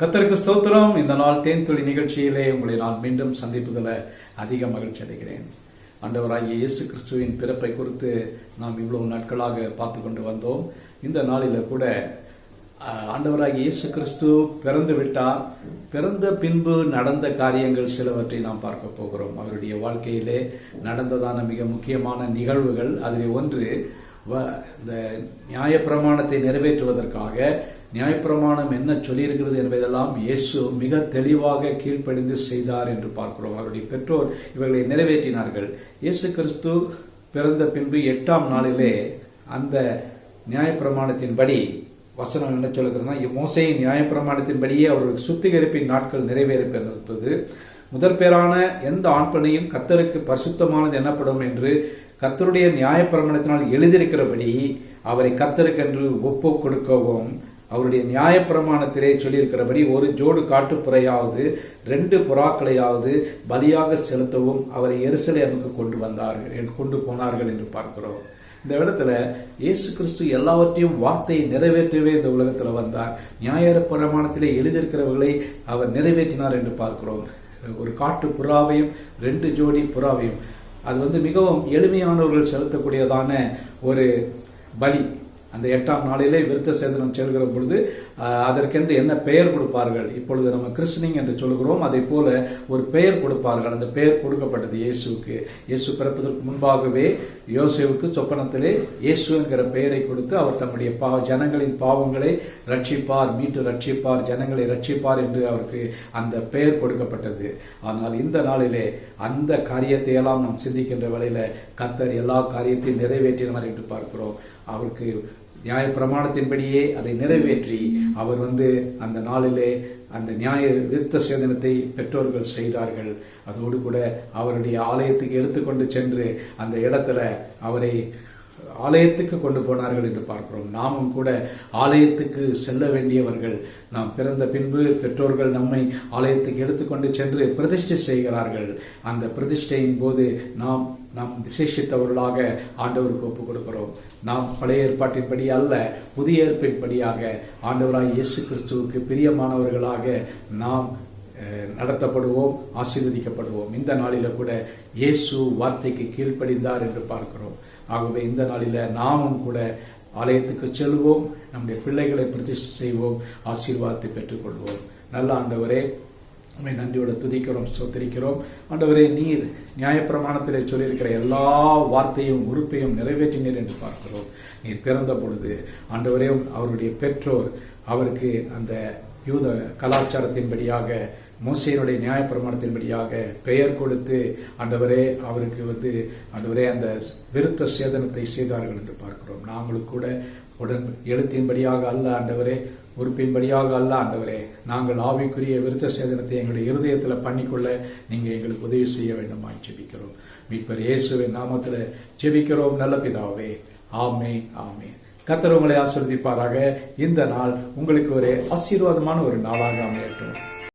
கர்த்தருக்கு ஸ்தோத்திரம். இந்த நாள் தேன்துளி நிகழ்ச்சியிலே உங்களை நான் மீண்டும் சந்திப்பதில் அதிக மகிழ்ச்சி அடைகிறேன். ஆண்டவராகிய இயேசு கிறிஸ்துவின் பிறப்பை குறித்து நாம் இவ்வளவு நாட்களாக பார்த்து கொண்டு வந்தோம். இந்த நாளில் கூட ஆண்டவராகிய இயேசு கிறிஸ்து பிறந்து விட்டார். பிறந்த பின்பு நடந்த காரியங்கள் சிலவற்றை நாம் பார்க்க போகிறோம். அவருடைய வாழ்க்கையிலே நடந்ததான மிக முக்கியமான நிகழ்வுகள். அதில் ஒன்று, இந்த நியாயப்பிரமாணத்தை நிறைவேற்றுவதற்காக நியாயப்பிரமாணம் என்ன சொல்லியிருக்கிறது என்பதெல்லாம் இயேசு மிக தெளிவாக கீழ்ப்படிந்து செய்தார் என்று பார்க்கிறோம். அவருடைய பெற்றோர் இவர்களை நிறைவேற்றினார்கள். இயேசு கிறிஸ்து பிறந்த பின்பு 8ஆம் நாளிலே அந்த நியாயப்பிரமாணத்தின்படி வசனம் என்ன சொல்லுகிறதுனா, மோசேயின் நியாயப்பிரமாணத்தின்படியே அவர்களுக்கு சுத்திகரிப்பின் நாட்கள் நிறைவேறிப்பது முதற் பேரான எந்த ஆண் பெண்ணையும் கர்த்தருக்கு பரிசுத்தமானது எனப்படும் என்று கர்த்தருடைய நியாயப்பிரமாணத்தினால் எழுதியிருக்கிறபடி அவரை கர்த்தருக்கென்று ஒப்பு கொடுக்கவும், அவருடைய நியாயப்பிரமாணத்திலே சொல்லியிருக்கிறபடி ஒரு ஜோடு காட்டுப்புறையாவது 2 புறாக்களையாவது பலியாக செலுத்தவும் அவரை எருசலேமுக்கு கொண்டு போனார்கள் என்று பார்க்கிறோம். இந்த இடத்துல இயேசு கிறிஸ்து எல்லாவற்றையும் வார்த்தையை நிறைவேற்றவே இந்த உலகத்தில் வந்தார். நியாயப்பிரமாணத்திலே எழுதியிருக்கிறவர்களை அவர் நிறைவேற்றினார் என்று பார்க்கிறோம். ஒரு காட்டு புறாவையும் 2 ஜோடி புறாவையும், அது மிகவும் எளிமையானவர்கள் செலுத்தக்கூடியதான ஒரு பலி. அந்த 8ஆம் நாளிலே விருத்த சேதனம் செல்கிற பொழுது அதற்கென்று என்ன பெயர் கொடுப்பார்கள்? இப்பொழுது நம்ம கிறிஸ்டினிங் என்று சொல்கிறோம். அதை போல ஒரு பெயர் கொடுப்பார்கள். அந்த பெயர் கொடுக்கப்பட்டது இயேசுக்கு. இயேசு பிறப்பதற்கு முன்பாகவே யோசேவுக்கு சொப்பனத்திலே இயேசு என்கிற பெயரை கொடுத்து அவர் தம்முடைய ஜனங்களின் பாவங்களை ரட்சிப்பார், மீட்டு ரட்சிப்பார், ஜனங்களை ரட்சிப்பார் என்று அவருக்கு அந்த பெயர் கொடுக்கப்பட்டது. ஆனால் இந்த நாளிலே அந்த காரியத்தை எல்லாம் நாம் சிந்திக்கின்ற வேளையில கர்த்தர் எல்லா காரியத்தையும் நிறைவேற்றினார் என்று பார்க்கிறோம். அவருக்கு நியாயப்பிரமாணத்தின்படியே அதை நிறைவேற்றி அவர் அந்த நாளிலே அந்த நியாய விருத்த சேதனத்தை பெற்றோர்கள் செய்தார்கள். அதோடு கூட அவருடைய ஆலயத்துக்கு எடுத்துக்கொண்டு சென்று அந்த இடத்துல அவரை ஆலயத்துக்கு கொண்டு போனார்கள் என்று பார்க்கிறோம். நாமும் கூட ஆலயத்துக்கு செல்ல வேண்டியவர்கள். நாம் பிறந்த பின்பு பெற்றோர்கள் நம்மை ஆலயத்துக்கு எடுத்துக்கொண்டு சென்று பிரதிஷ்டை செய்கிறார்கள். அந்த பிரதிஷ்டையின் போது நாம் விசேஷித்தவர்களாக ஆண்டவருக்கு ஒப்புக் கொடுக்கிறோம். நாம் பழைய ஏற்பாட்டின்படி அல்ல, புதிய ஏற்பின்படியாக ஆண்டவராய் இயேசு கிறிஸ்துவுக்கு பிரியமானவர்களாக நாம் நடத்தப்படுவோம், ஆசீர்வதிக்கப்படுவோம். இந்த நாளில கூட இயேசு வார்த்தைக்கு கீழ்ப்படிந்தார் என்று பார்க்கிறோம். ஆகவே இந்த நாளில நாமும் கூட ஆலயத்துக்கு செல்வோம், நம்முடைய பிள்ளைகளை பிரதிஷ்டை செய்வோம், ஆசீர்வாதத்தை பெற்றுக்கொள்வோம். நல்ல ஆண்டவரே, உம்மை நன்றியோட துதிக்கிறோம், ஸ்தோத்திரிக்கிறோம். ஆண்டவரே, நீர் நியாயப்பிரமாணத்திலே சொல்லியிருக்கிற எல்லா வார்த்தையும் உறுப்பையும் நிறைவேற்றினீர் என்று பார்க்கிறோம். நீர் பிறந்த பொழுது ஆண்டவரே அவருடைய பெற்றோர் அவருக்கு அந்த யூத கலாச்சாரத்தின்படியாக மோசேயினுடைய நியாயப்பிரமாணத்தின்படியாக பெயர் கொடுத்து ஆண்டவரே அவருக்கு ஆண்டவரே அந்த விருத்த சேதனத்தை செய்தார்கள் என்று பார்க்கிறோம். நாங்களும் கூட எழுத்தின்படியாக அல்ல ஆண்டவரே, உறுப்பின்படியாக அல்ல ஆண்டவரே, நாங்கள் ஆவிக்குரிய விருத்த சேதனத்தை எங்களுடைய இருதயத்தில் பண்ணிக்கொள்ள நீங்கள் எங்களுக்கு உதவி செய்ய வேண்டுமா ஜெபிக்கிறோம். மீட்பர் இயேசுவின் நாமத்தில் ஜெபிக்கிறோம் நல்ல பிதாவே, ஆமென், ஆமென். கர்த்தர் உங்களை ஆசீர்வதிப்பாராக. இந்த நாள் உங்களுக்கு ஒரு ஆசீர்வாதமான ஒரு நாளாக அமையட்டும்.